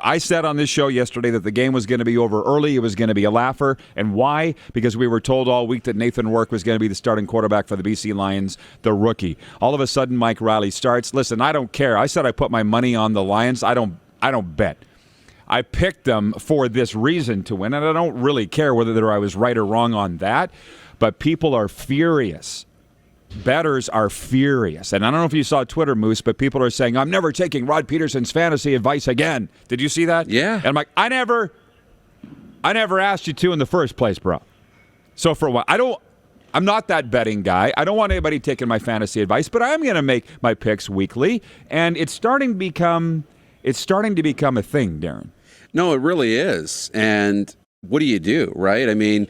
I said on this show yesterday that the game was going to be over early. It was going to be a laugher. And why? Because we were told all week that Nathan Rourke was going to be the starting quarterback for the BC Lions, the rookie. All of a sudden, Mike Reilly starts. Listen, I don't care. I said I put my money on the Lions. I don't bet. I picked them for this reason to win, and I don't really care whether I was right or wrong on that. But people are furious. Bettors are furious. And I don't know if you saw Twitter, Moose, but people are saying, I'm never taking Rod Pedersen's fantasy advice again. Did you see that? Yeah. And I'm like, I never asked you to in the first place, bro. So for what? I'm not that betting guy. I don't want anybody taking my fantasy advice, but I am going to make my picks weekly, and it's starting to become a thing, Darren. No, it really is. And what do, right? I mean,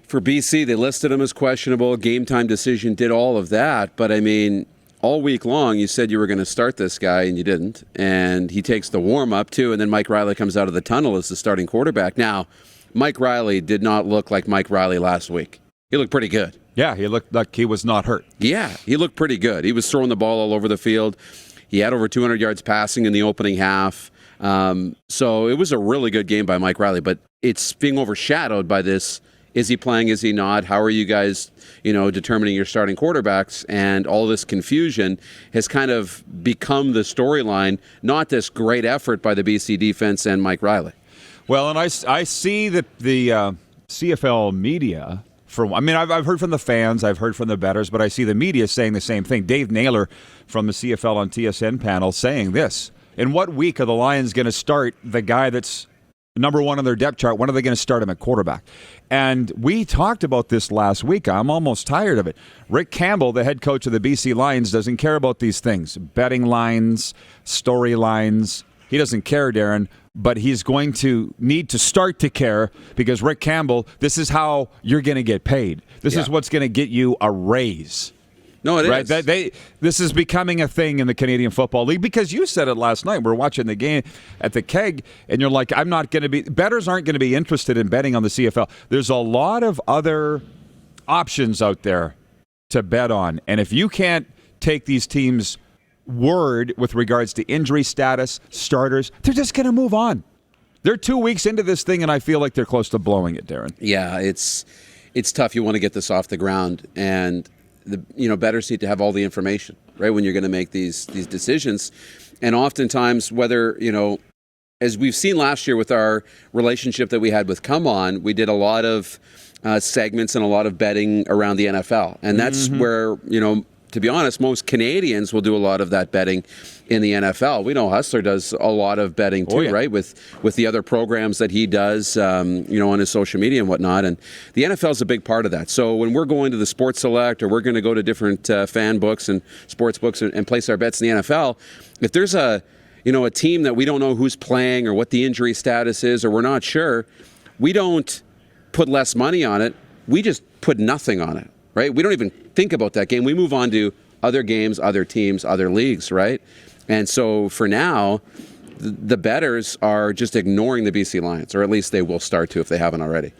for BC, they listed him as questionable, game time decision, did all of that. But, I mean, all week long, you said you were going to start this guy, and you didn't. And he takes the warm-up, too, and then Mike Reilly comes out of the tunnel as the starting quarterback. Now, Mike Reilly did not look like Mike Reilly last week. He looked pretty good. Yeah, he looked like he was not hurt. Yeah, he looked pretty good. He was throwing the ball all over the field. He had over 200 yards passing in the opening half. So it was a really good game by Mike Reilly, but it's being overshadowed by this. Is he playing? Is he not? How are you guys, determining your starting quarterbacks? And all this confusion has kind of become the storyline, not this great effort by the BC defense and Mike Reilly. Well, and I see that the CFL media, I've heard from the fans, I've heard from the bettors, but I see the media saying the same thing. Dave Naylor from the CFL on TSN panel saying this. In what week are the Lions going to start the guy that's number one on their depth chart? When are they going to start him at quarterback? And we talked about this last week. I'm almost tired of it. Rick Campbell, the head coach of the BC Lions, doesn't care about these things. Betting lines, storylines. He doesn't care, Darren, but he's going to need to start to care because Rick Campbell, this is how you're going to get paid. This is what's going to get you a raise. No, it is. This is becoming a thing in the Canadian Football League because you said it last night. We're watching the game at the Keg, and you're like, bettors aren't going to be interested in betting on the CFL. There's a lot of other options out there to bet on. And if you can't take these teams' word with regards to injury status, starters, they're just going to move on. They're 2 weeks into this thing, and I feel like they're close to blowing it, Darren. Yeah, it's tough. You want to get this off the ground, and bettors need to have all the information, right, when you're going to make these decisions. And oftentimes, whether, as we've seen last year with our relationship that we had with Come On, we did a lot of segments and a lot of betting around the NFL. And that's where, to be honest, most Canadians will do a lot of that betting in the NFL. We know Hustler does a lot of betting too, right? With the other programs that he does, on his social media and whatnot. And the NFL is a big part of that. So when we're going to the Sports Select or we're going to go to different fan books and sports books and place our bets in the NFL, if there's a team that we don't know who's playing or what the injury status is or we're not sure, we don't put less money on it. We just put nothing on it, right? We don't even think about that game. We move on to other games, other teams, other leagues, right? And so for now, the bettors are just ignoring the BC Lions, or at least they will start to if they haven't already.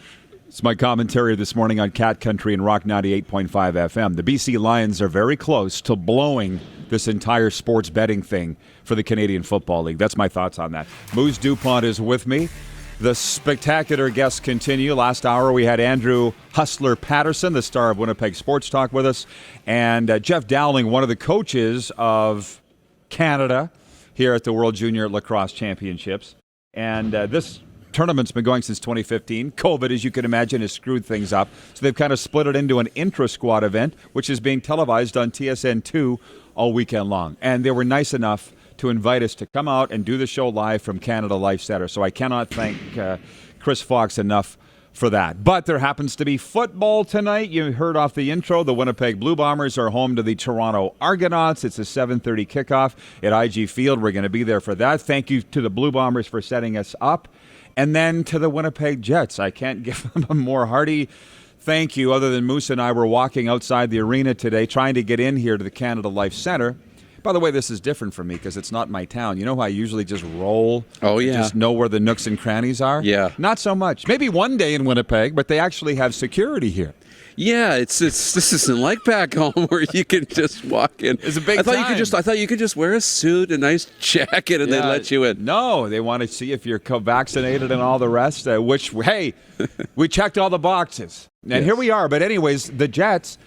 It's my commentary this morning on Cat Country and Rock 98.5 FM. The BC Lions are very close to blowing this entire sports betting thing for the Canadian Football League. That's my thoughts on that. Moose DuPont is with me. The spectacular guests continue. Last hour we had Andrew Hustler Patterson, the star of Winnipeg Sports Talk, with us, and Jeff Dowling, one of the coaches of Canada here at the World Junior Lacrosse Championships. And this tournament's been going since 2015. COVID, as you can imagine, has screwed things up. So they've kind of split it into an intra-squad event, which is being televised on TSN2 all weekend long. And they were nice enough to invite us to come out and do the show live from Canada Life Center. So I cannot thank Chris Fox enough for that. But there happens to be football tonight. You heard off the intro, the Winnipeg Blue Bombers are home to the Toronto Argonauts. It's a 7:30 kickoff at IG Field. We're going to be there for that. Thank you to the Blue Bombers for setting us up. And then to the Winnipeg Jets. I can't give them a more hearty thank you other than Moose and I were walking outside the arena today trying to get in here to the Canada Life Center. By the way, this is different for me because it's not my town. You know how I usually just roll? Oh, yeah. Just know where the nooks and crannies are? Yeah. Not so much. Maybe one day in Winnipeg, but they actually have security here. Yeah, this isn't like back home where you can just walk in. It's a big I thought time. you could just wear a suit, a nice jacket, and they'd let you in. No, they want to see if you're vaccinated and all the rest, which, hey, we checked all the boxes. And Here we are. But anyways, the Jets,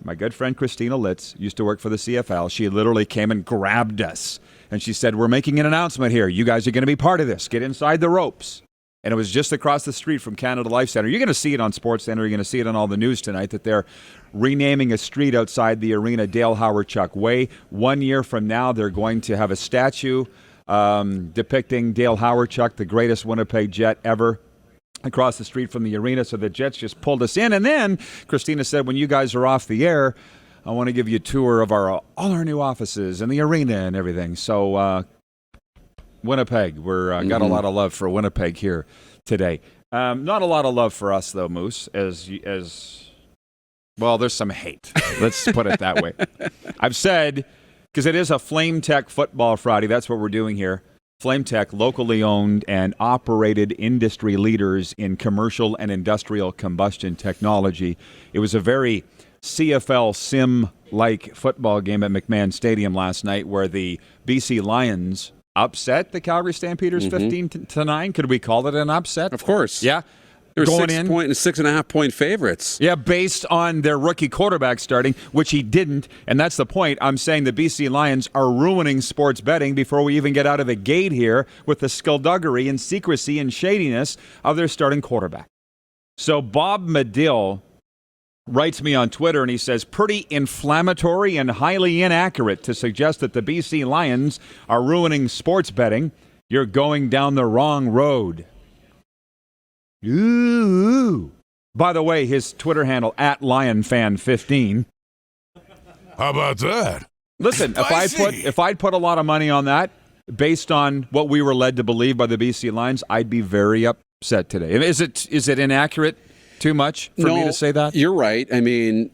my good friend Christina Litz used to work for the CFL. She literally came and grabbed us. And she said, we're making an announcement here. You guys are going to be part of this. Get inside the ropes. And it was just across the street from Canada Life Center. You're going to see it on SportsCenter. You're going to see it on all the news tonight that they're renaming a street outside the arena Dale Howard Chuck Way. 1 year from now, they're going to have a statue depicting Dale Howard Chuck, the greatest Winnipeg Jet ever, across the street from the arena. So the Jets just pulled us in. And then Christina said, when you guys are off the air, I want to give you a tour of all our new offices and the arena and everything. So Winnipeg, we're got a lot of love for Winnipeg here today. Not a lot of love for us though, Moose. As well, there's some hate. Let's put it that way. I've said, because it is a Flame Tech Football Friday. That's what we're doing here. Flame Tech, locally owned and operated industry leaders in commercial and industrial combustion technology. It was a very CFL sim-like football game at McMahon Stadium last night where the BC Lions upset the Calgary Stampeders 15-9. Could we call it an upset? Of course. Yeah. They were Going 6.5 point favorites. Yeah, based on their rookie quarterback starting, which he didn't. And that's the point. I'm saying the BC Lions are ruining sports betting before we even get out of the gate here with the skullduggery and secrecy and shadiness of their starting quarterback. So Bob Medill writes me on Twitter, and he says, pretty inflammatory and highly inaccurate to suggest that the BC Lions are ruining sports betting. You're going down the wrong road. Ooh. By the way, his Twitter handle, @LionFan15. How about that? Listen, if I'd put a lot of money on that, based on what we were led to believe by the BC Lions, I'd be very upset today. Is it inaccurate? Too much for me to say that? You're right. I mean,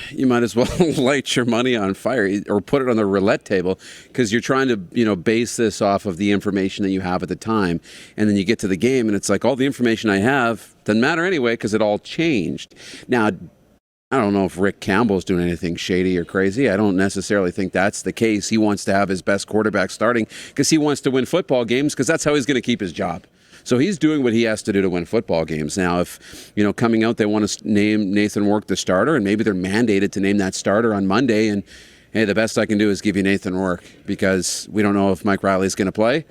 you might as well light your money on fire or put it on the roulette table because you're trying to, base this off of the information that you have at the time. And then you get to the game and it's like all the information I have doesn't matter anyway because it all changed. Now, I don't know if Rick Campbell's doing anything shady or crazy. I don't necessarily think that's the case. He wants to have his best quarterback starting because he wants to win football games because that's how he's going to keep his job. So he's doing what he has to do to win football games. Now, if, coming out, they want to name Nathan Rourke the starter, and maybe they're mandated to name that starter on Monday, and, hey, the best I can do is give you Nathan Rourke because we don't know if Mike Reilly's going to play,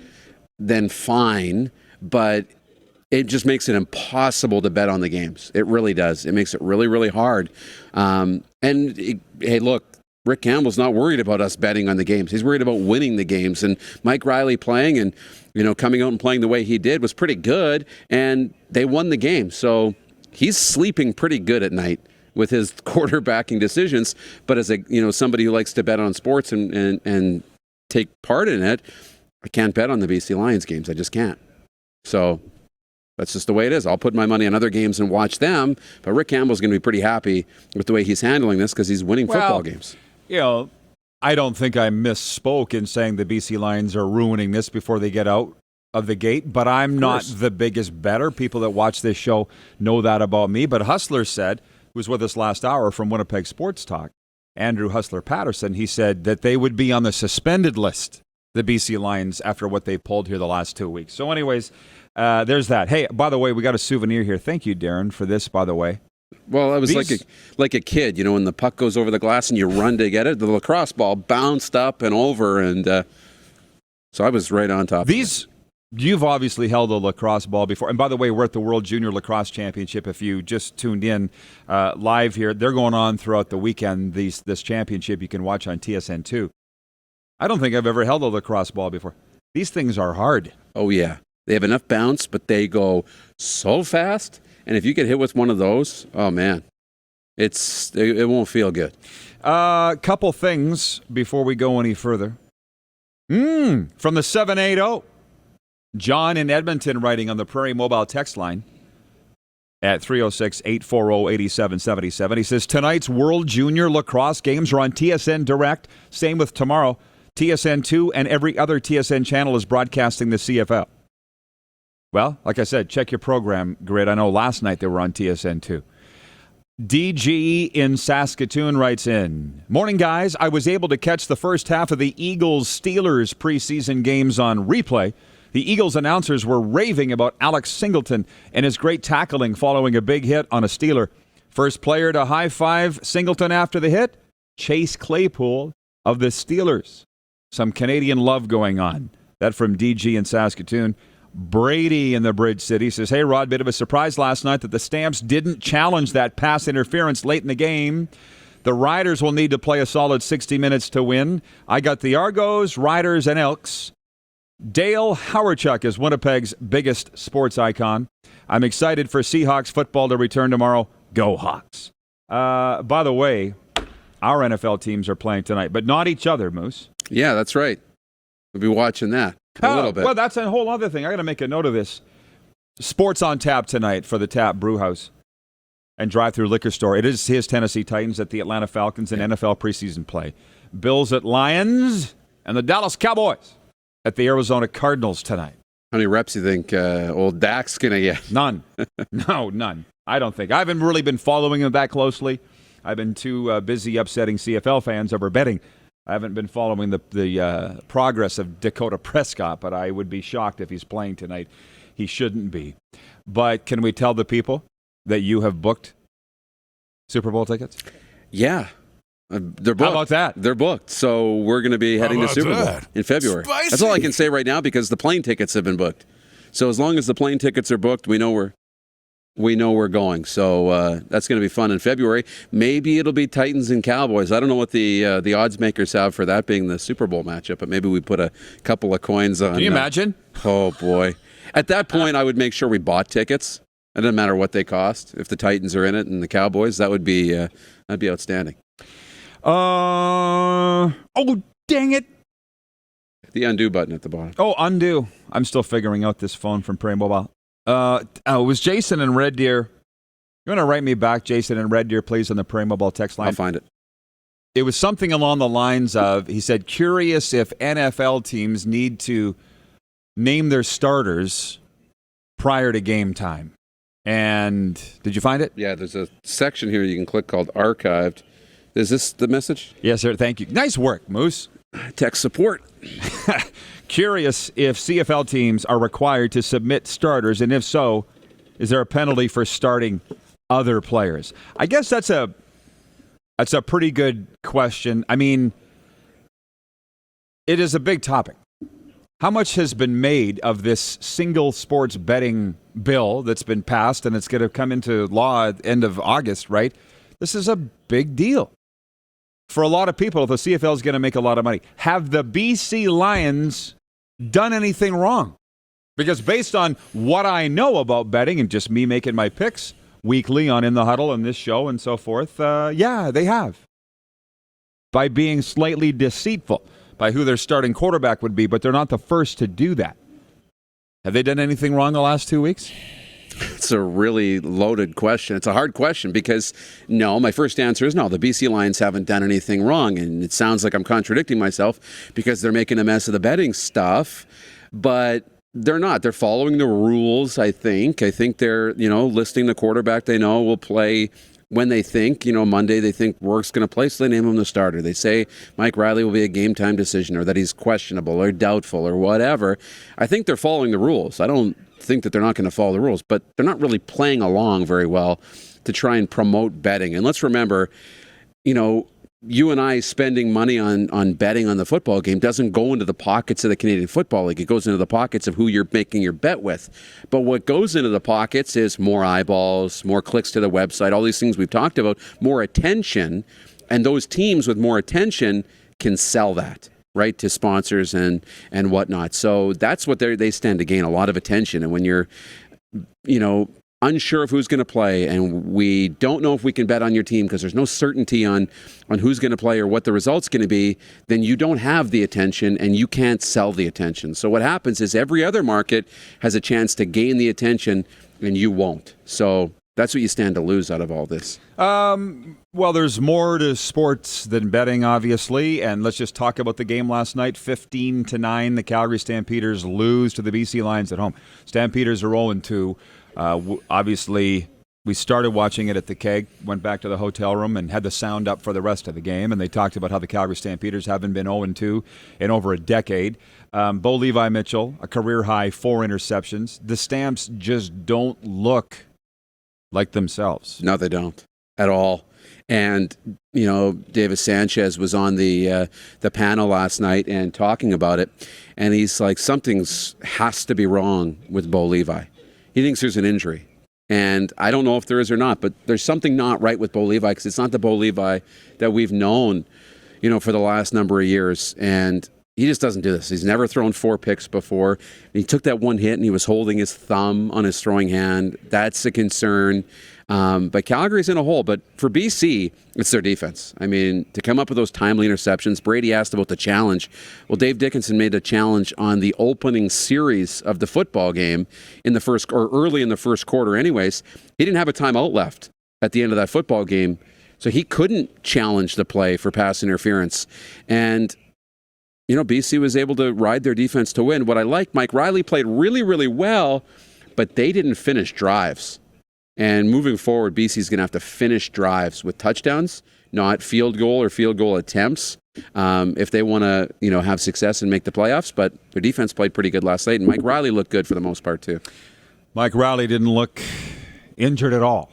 then fine. But it just makes it impossible to bet on the games. It really does. It makes it really, really hard. Hey, look, Rick Campbell's not worried about us betting on the games. He's worried about winning the games. And Mike Reilly playing and, coming out and playing the way he did was pretty good, and they won the game. So he's sleeping pretty good at night with his quarterbacking decisions. But as somebody who likes to bet on sports and take part in it, I can't bet on the BC Lions games. I just can't. So that's just the way it is. I'll put my money on other games and watch them. But Rick Campbell's going to be pretty happy with the way he's handling this because he's winning football games. I don't think I misspoke in saying the BC Lions are ruining this before they get out of the gate, but I'm not the biggest bettor. People that watch this show know that about me. But Hustler said, who was with us last hour from Winnipeg Sports Talk, Andrew Hustler Patterson, he said that they would be on the suspended list, the BC Lions, after what they pulled here the last 2 weeks. So anyways, there's that. Hey, by the way, we got a souvenir here. Thank you, Darren, for this, by the way. Well, I was like a kid, when the puck goes over the glass and you run to get it. The lacrosse ball bounced up and over, and so I was right on top of it. You've obviously held a lacrosse ball before. And by the way, we're at the World Junior Lacrosse Championship. If you just tuned in live here, they're going on throughout the weekend, this championship you can watch on TSN2. I don't think I've ever held a lacrosse ball before. These things are hard. Oh, yeah. They have enough bounce, but they go so fast. And if you get hit with one of those, oh, man, it won't feel good. Couple things before we go any further. From the 780, John in Edmonton writing on the Prairie Mobile text line at 306-840-8777. He says, tonight's World Junior Lacrosse games are on TSN Direct. Same with tomorrow. TSN2 and every other TSN channel is broadcasting the CFL. Well, like I said, check your program grid. I know last night they were on TSN2. DG in Saskatoon writes in, "Morning, guys. I was able to catch the first half of the Eagles-Steelers preseason games on replay. The Eagles announcers were raving about Alex Singleton and his great tackling following a big hit on a Steeler. First player to high-five Singleton after the hit? Chase Claypool of the Steelers. Some Canadian love going on." That from DG in Saskatoon. Brady in the Bridge City says, "Hey, Rod, bit of a surprise last night that the Stamps didn't challenge that pass interference late in the game. The Riders will need to play a solid 60 minutes to win. I got the Argos, Riders, and Elks. Dale Howarchuk is Winnipeg's biggest sports icon. I'm excited for Seahawks football to return tomorrow. Go Hawks." By the way, our NFL teams are playing tonight, but not each other, Moose. Yeah, that's right. We'll be watching that a little bit. Well, that's a whole other thing. I got to make a note of this. Sports on tap tonight for the Tap Brewhouse and drive-through liquor store. It is his Tennessee Titans at the Atlanta Falcons in NFL preseason play. Bills at Lions and the Dallas Cowboys at the Arizona Cardinals tonight. How many reps do you think old Dak's going to get? None. No, none. I don't think. I haven't really been following him that closely. I've been too busy upsetting CFL fans over betting. I haven't been following the progress of Dakota Prescott, but I would be shocked if he's playing tonight. He shouldn't be. But can we tell the people that you have booked Super Bowl tickets? Yeah. They're booked. How about that? They're booked. So we're going to be heading to Super Bowl in February. Spicy. That's all I can say right now because the plane tickets have been booked. So as long as the plane tickets are booked, we know we're going. So that's going to be fun in February. Maybe it'll be Titans and Cowboys. I don't know what the odds makers have for that being the Super Bowl matchup, but maybe we put a couple of coins on. Can you imagine? Oh, boy. At that point, I would make sure we bought tickets. It doesn't matter what they cost. If the Titans are in it and the Cowboys, that'd be outstanding. Oh, dang it. The undo button at the bottom. Oh, undo. I'm still figuring out this phone from Prairie Mobile. It was Jason in Red Deer. You want to write me back, Jason in Red Deer, please, on the Prairie Mobile text line? I'll find it. It was something along the lines of, he said, curious if NFL teams need to name their starters prior to game time. And did you find it? Yeah, there's a section here you can click called Archived. Is this the message? Yes, sir. Thank you. Nice work, Moose. Tech support. Curious if CFL teams are required to submit starters, and if so, is there a penalty for starting other players? I guess that's a pretty good question. I mean, it is a big topic. How much has been made of this single sports betting bill that's been passed, and it's going to come into law at the end of August, right? This is a big deal. For a lot of people, the CFL is going to make a lot of money. Have the BC Lions done anything wrong? Because based on what I know about betting and just me making my picks weekly on In the Huddle and this show and so forth, yeah, they have. By being slightly deceitful by who their starting quarterback would be, but they're not the first to do that. Have they done anything wrong the last 2 weeks? It's a really loaded question. It's a hard question because, no, my first answer is no. The BC Lions haven't done anything wrong, and it sounds like I'm contradicting myself because they're making a mess of the betting stuff, but they're not. They're following the rules, I think. I think they're, listing the quarterback they know will play when they think, Monday they think Rourke's going to play, so they name him the starter. They say Mike Reilly will be a game-time decision or that he's questionable or doubtful or whatever. I think they're following the rules. I don't think that they're not going to follow the rules, but they're not really playing along very well to try and promote betting. And let's remember, you and I spending money on betting on the football game doesn't go into the pockets of the Canadian Football League. It goes into the pockets of who you're making your bet with. But what goes into the pockets is more eyeballs, more clicks to the website, all these things we've talked about, more attention. And those teams with more attention can sell that, right, to sponsors and whatnot. So that's what they stand to gain, a lot of attention. And when you're, unsure of who's going to play, and we don't know if we can bet on your team because there's no certainty on who's going to play or what the result's going to be, then you don't have the attention and you can't sell the attention. So what happens is every other market has a chance to gain the attention and you won't. So that's what you stand to lose out of all this. Well, there's more to sports than betting, obviously, and let's just talk about the game last night. 15-9, the Calgary Stampeders lose to the BC Lions at home. Stampeders are 0-2. Obviously, We started watching it at the Keg, went back to the hotel room and had the sound up for the rest of the game, and they talked about how the Calgary Stampeders haven't been 0-2 in over a decade. Bo Levi Mitchell, a career-high 4 interceptions. The Stamps just don't look like themselves. No, they don't at all. And, Davis Sanchez was on the panel last night and talking about it, and he's like, something's has to be wrong with Bo Levi. He thinks there's an injury. And I don't know if there is or not, but there's something not right with Bo Levi because it's not the Bo Levi that we've known, for the last number of years. And he just doesn't do this. He's never thrown 4 picks before. He took that one hit and he was holding his thumb on his throwing hand. That's a concern. But Calgary's in a hole. But for BC, it's their defense. I mean, to come up with those timely interceptions. Brady asked about the challenge. Well, Dave Dickinson made a challenge on the opening series of the football game early in the first quarter anyways. He didn't have a timeout left at the end of that football game. So he couldn't challenge the play for pass interference. And BC was able to ride their defense to win. What I like, Mike Reilly played really, really well, but they didn't finish drives. And moving forward, BC's going to have to finish drives with touchdowns, not field goal or field goal attempts, if they want to, have success and make the playoffs. But their defense played pretty good last night, and Mike Reilly looked good for the most part too. Mike Reilly didn't look injured at all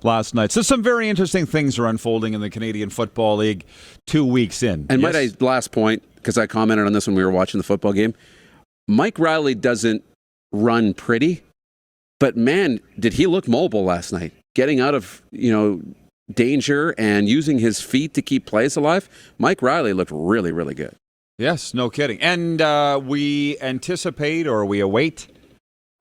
last night. So some very interesting things are unfolding in the Canadian Football League 2 weeks in. And yes? last point, because I commented on this when we were watching the football game, Mike Reilly doesn't run pretty, but man, did he look mobile last night, getting out of, danger and using his feet to keep plays alive. Mike Reilly looked really, really good. Yes, no kidding. And we anticipate or we await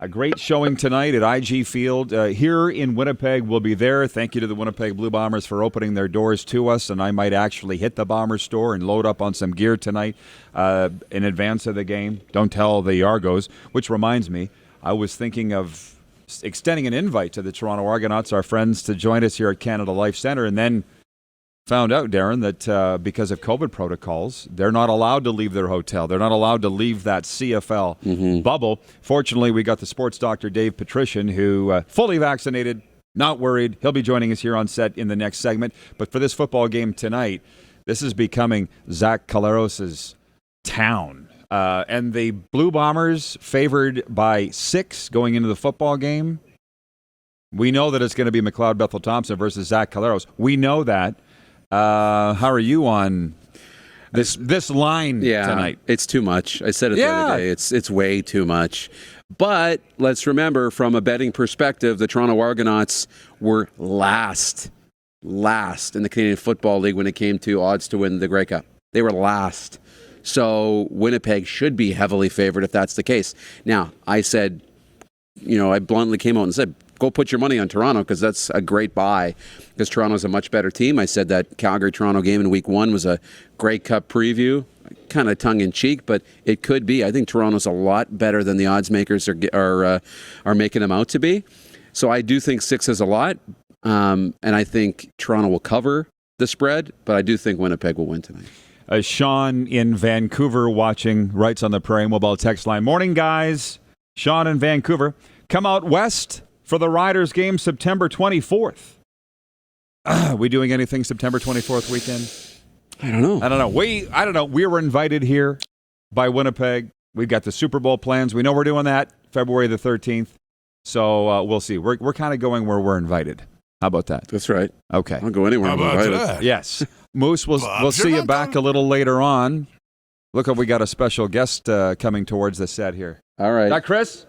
a great showing tonight at IG Field here in Winnipeg. We'll be there. Thank you to the Winnipeg Blue Bombers for opening their doors to us, and I might actually hit the Bombers store and load up on some gear tonight in advance of the game. Don't tell the Argos, which reminds me, I was thinking of extending an invite to the Toronto Argonauts, our friends, to join us here at Canada Life Centre, and then found out, Darren, that because of COVID protocols, they're not allowed to leave their hotel. They're not allowed to leave that CFL bubble. Fortunately, we got the sports doctor, Dave Pedersen, who fully vaccinated, not worried. He'll be joining us here on set in the next segment. But for this football game tonight, this is becoming Zach Collaros' town. And the Blue Bombers favored by 6 going into the football game. We know that it's going to be McLeod Bethel-Thompson versus Zach Collaros. We know that. How are you on this line tonight? It's too much. I said it the other day. It's way too much. But let's remember, from a betting perspective, the Toronto Argonauts were last in the Canadian Football League when it came to odds to win the Grey Cup. They were last. So Winnipeg should be heavily favored if that's the case. Now, I said, I bluntly came out and said, go put your money on Toronto because that's a great buy because Toronto's a much better team. I said that Calgary-Toronto game in Week 1 was a Grey Cup preview, kind of tongue-in-cheek, but it could be. I think Toronto's a lot better than the odds makers are making them out to be. So I do think 6 is a lot, and I think Toronto will cover the spread, but I do think Winnipeg will win tonight. Sean in Vancouver watching, writes on the Prairie Mobile text line, "Morning, guys. Sean in Vancouver. Come out west for the Riders game September 24th. We doing anything September 24th weekend? I don't know. I don't know. We were invited here by Winnipeg. We've got the Super Bowl plans. We know we're doing that February the 13th. So we'll see. We're kind of going where we're invited. How about that? That's right. Okay. I'll go anywhere. How about that? Yes. Moose, we'll see you back a little later on. Look, we got a special guest coming towards the set here. All right. Is that Chris?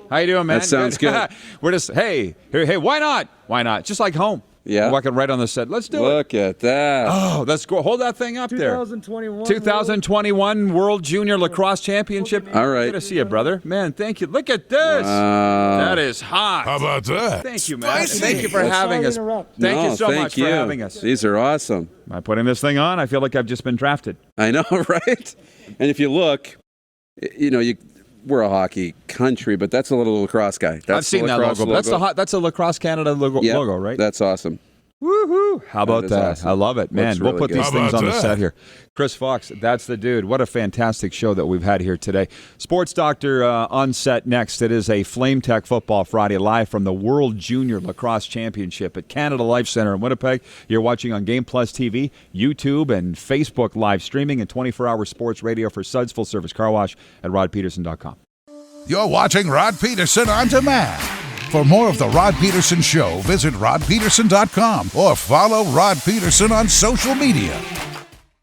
How you doing, man? That sounds good. We're just, hey, why not? Why not? Just like home. Yeah. We're walking right on the set. Let's do it. Look at that. Oh, let's go. Hold that thing up there. 2021 World Junior Lacrosse Championship. All right. Good to see you, brother. Man, thank you. Look at this. That is hot. How about that? Thank you, man. Spicy. Thank you for having us. Thank you so much for having us. These are awesome. Am I putting this thing on? I feel like I've just been drafted. I know, right? And if you look, we're a hockey country, but that's a little lacrosse guy. I've seen that logo. That's a Lacrosse Canada logo, right? That's awesome. Woohoo! How about is that? awesome. I love it, man. Looks We'll really put good. these How things about on the that? set here. Chris Fox, that's the dude. What a fantastic show that we've had here today. Sports Doctor on set next. It is a Flame Tech Football Friday live from the World Junior Lacrosse Championship at Canada Life Center in Winnipeg. You're watching on Game Plus TV, YouTube, and Facebook live streaming, and 24-hour sports radio for Suds Full Service Car Wash at rodpedersen.com. You're watching Rod Pedersen on demand. For more of The Rod Pedersen Show, visit rodpedersen.com or follow Rod Pedersen on social media.